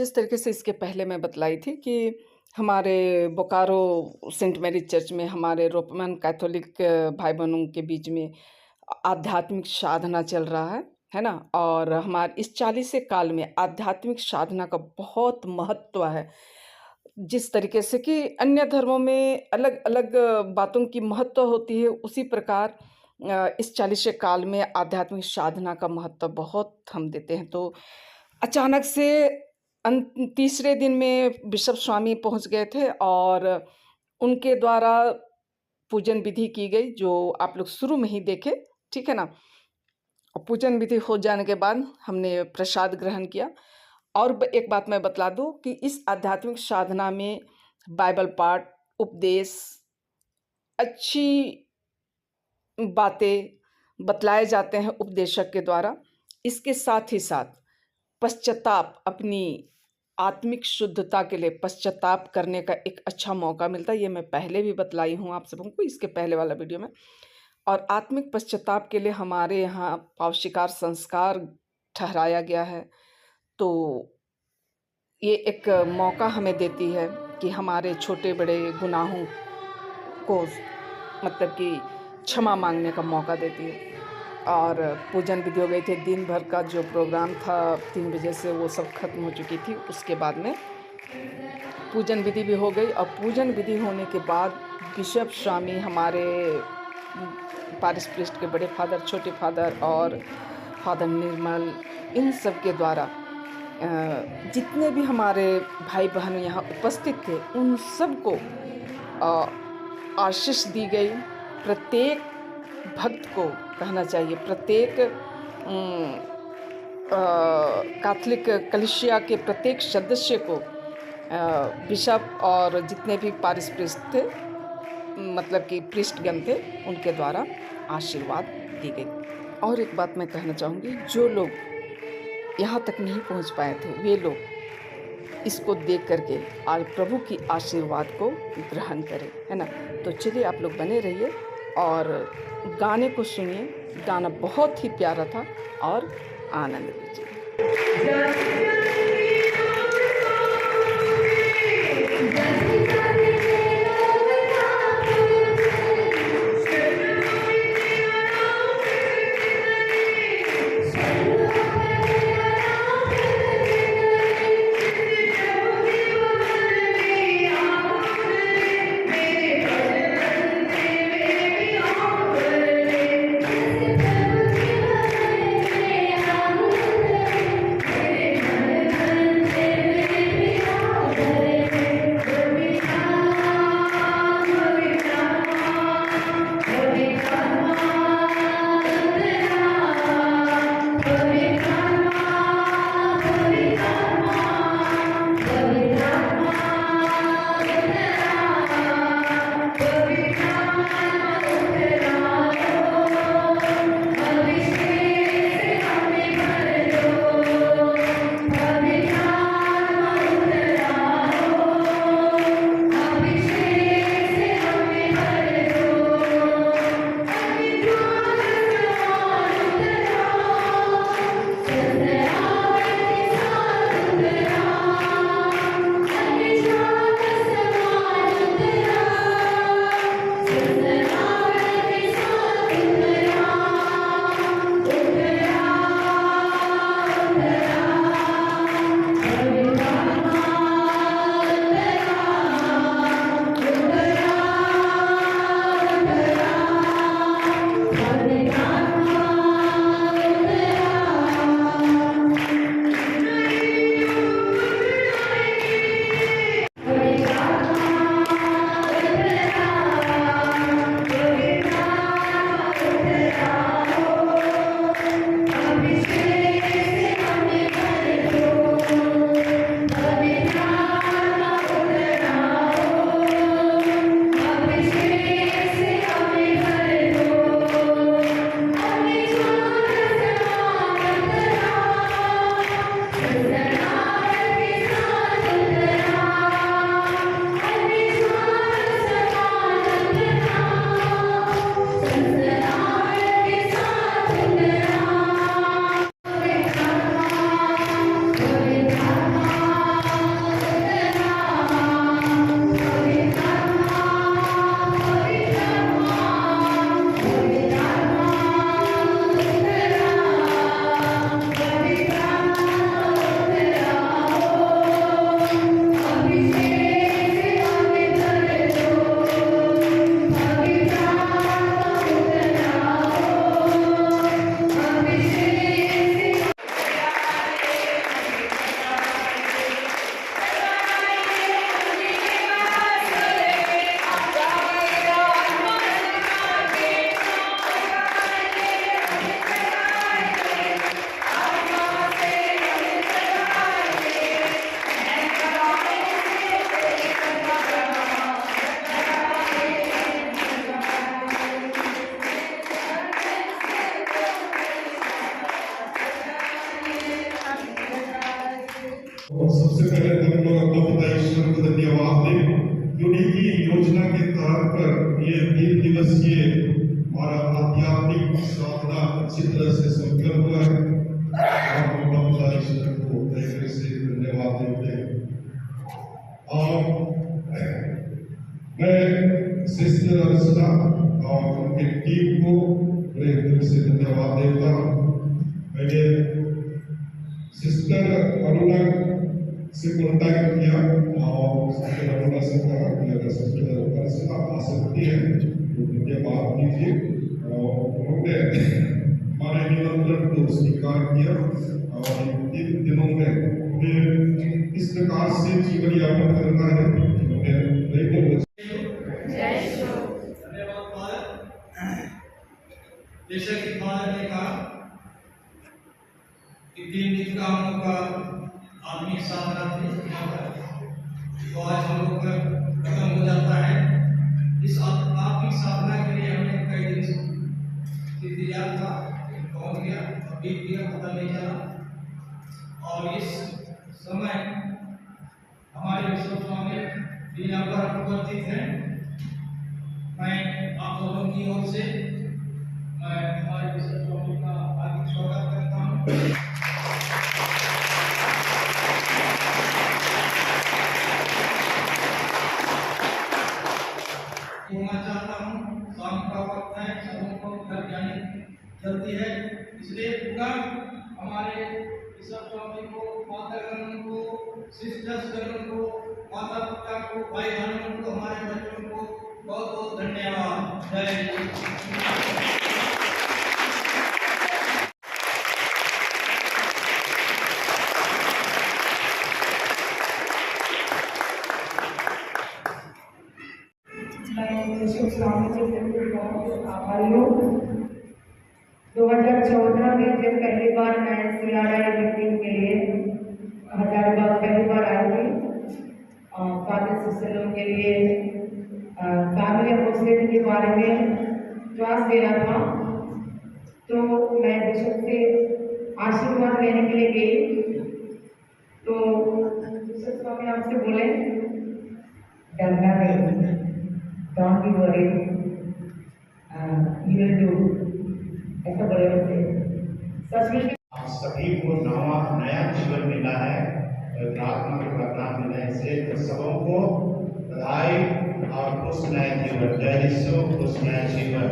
जिस तरीके से इसके पहले मैं बतलाई थी कि हमारे बोकारो सेंट मैरी चर्च में हमारे रोमन कैथोलिक भाई-बहनों के बीच में आध्यात्मिक साधना चल रहा है ना? और हमारे इस 40वें काल में आध्यात्मिक साधना का बहुत महत्व है। जिस तरीके से कि अन्य धर्मों में अलग-अलग बातों की महत्व होती है, उसी प्रकार इस 40वें काल में आध्यात्मिक साधना का महत्व बहुत हम देते हैं। तो अचानक से तीसरे दिन में बिशप स्वामी पहुँच गए थे और उनके द्वारा पूजन विधि की गई, जो आप लोग शुरू में ही देखे, ठीक है ना? और पूजन विधि हो जाने के बाद हमने प्रसाद ग्रहण किया और एक बात मैं बतला दूँ कि इस आध्यात्मिक साधना में बाइबल पाठ, उपदेश, अच्छी बातें बतलाए जाते हैं उपदेशक के द्वारा। इसके साथ ही साथ पश्चाताप, अपनी आत्मिक शुद्धता के लिए पश्चाताप करने का एक अच्छा मौका मिलता है। ये मैं पहले भी बतलाई हूँ आप सबों को इसके पहले वाला वीडियो में। और आत्मिक पश्चाताप के लिए हमारे यहाँ पावशिकार संस्कार ठहराया गया है। तो ये एक मौका हमें देती है कि हमारे छोटे-बड़े गुनाहों को मतलब कि क्षमा माँगने का मौका देती है। और पूजन विधि हो गई थी, दिन भर का जो प्रोग्राम था 3 बजे से वो सब खत्म हो चुकी थी। उसके बाद में पूजन विधि भी हो गई और पूजन विधि होने के बाद बिशप स्वामी हमारे पारिश प्रीस्ट के बड़े फादर, छोटे फादर और फादर निर्मल, इन सब के द्वारा जितने भी हमारे भाई बहन यहाँ उपस्थित थे उन सबको आशीष दी गई। प्रत्येक भक्त को कहना चाहिए, प्रत्येक कैथोलिक कलीसिया के प्रत्येक सदस्य को बिशप और जितने भी पारिश प्रीस्ट थे, मतलब कि प्रीस्टगण थे, उनके द्वारा आशीर्वाद दी गई। और एक बात मैं कहना चाहूँगी, जो लोग यहाँ तक नहीं पहुँच पाए थे वे लोग इसको देख करके आज प्रभु की आशीर्वाद को ग्रहण करें, है ना? तो चलिए आप लोग बने रहिए और गाने को सुनिए। गाना बहुत ही प्यारा था और आनंद लीजिए। ये 3 दिवसीय हमारा आध्यात्मिक साधना अच्छी तरह से संपन्न हुआ है और हम अपना ईश्वर को तहे से धन्यवाद देते हैं। और मैं सिस्टर अर्चना और उनकी टीम को बड़े दिल से धन्यवाद देता हूँ। मैंने सिस्टर अरुणा से कॉन्टैक्ट किया और सिस्टर अरुणा से कहा कि अगर सिस्टर अर्चना आ सकती है तो मुझे बात कीजिए, और उन्होंने हमारे निमंत्रण को स्वीकार किया और इन दिनों में उन्हें इस प्रकार से जीवन यापन करना है। उन्हें जैसा कि फादर ने कहा कि 3 दिन का हम लोग का आत्मिक साधना थी यहाँ पर, तो आज हम लोग का खत्म हो जाता है। इस आत्मिक साधना के लिए हमने कई दिन से इंतजार था, पहुँच गया, बीत गया, पता नहीं चला। और इस समय हमारे विश्व स्वामी जी यहाँ पर उपस्थित हैं। मैं आप लोगों की ओर से हमारे विश्व स्वामी का हार्दिक स्वागत करता हूँ। कहना चाहता हूँ, शाम का वक्त है, सबों को घर जाने जल्दी है, इसलिए पूरा हमारे विश्व स्वामी को, मातागण को, सिस्टर्सगण को, माता पिता को, भाई बहनों को, हमारे बच्चों को बहुत बहुत धन्यवाद। जय आभारी हूँ। 2014 में जब पहली बार मैं CRI मीटिंग के लिए हजारीबाग पहली बार आई थी, फादर सिस्टरों के लिए फैमिली अपोस्टलेट के बारे में क्लास दे रहा था, तो मैं बिशप से आशीर्वाद लेने के लिए गई। तो बिशप स्वामी हमसे बोले, डरना नहीं, don't be worried, you will do, ऐसा बोले मुझे। सच में आप सभी को नया जीवन मिला है, प्रार्थना के वरदान मिलने से, तो सबों को बधाई और खुश नया जीवन। जय यीशु, खुश नया जीवन।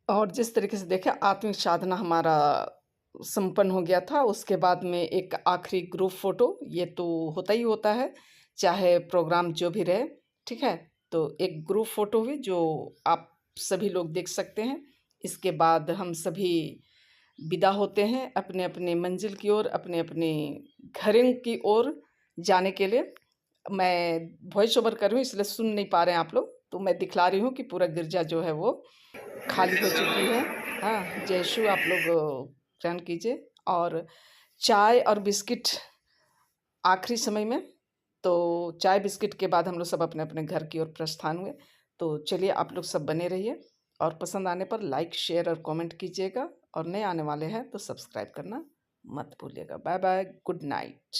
और जिस तरीके से देखें, आत्मिक साधना हमारा संपन्न हो गया था। उसके बाद में एक आखिरी ग्रुप फोटो, ये तो होता ही होता है चाहे प्रोग्राम जो भी रहे, ठीक है। तो एक ग्रुप फोटो हुई जो आप सभी लोग देख सकते हैं। इसके बाद हम सभी विदा होते हैं अपने अपने मंजिल की ओर, अपने अपने घरों की ओर जाने के लिए। मैं वॉइस ओवर कर रही हूँ, इसलिए सुन नहीं पा रहे हैं आप लोग, तो मैं दिखला रही हूँ कि पूरा गिरजा जो है वो खाली हो चुकी है। हाँ, जय यीशु आप लोग ग्रहण कीजिए। और चाय और बिस्किट आखिरी समय में, तो चाय बिस्किट के बाद हम लोग सब अपने अपने घर की ओर प्रस्थान हुए। तो चलिए, आप लोग सब बने रहिए और पसंद आने पर लाइक, शेयर और कमेंट कीजिएगा, और नए आने वाले हैं तो सब्सक्राइब करना मत भूलिएगा। Bye bye, good night.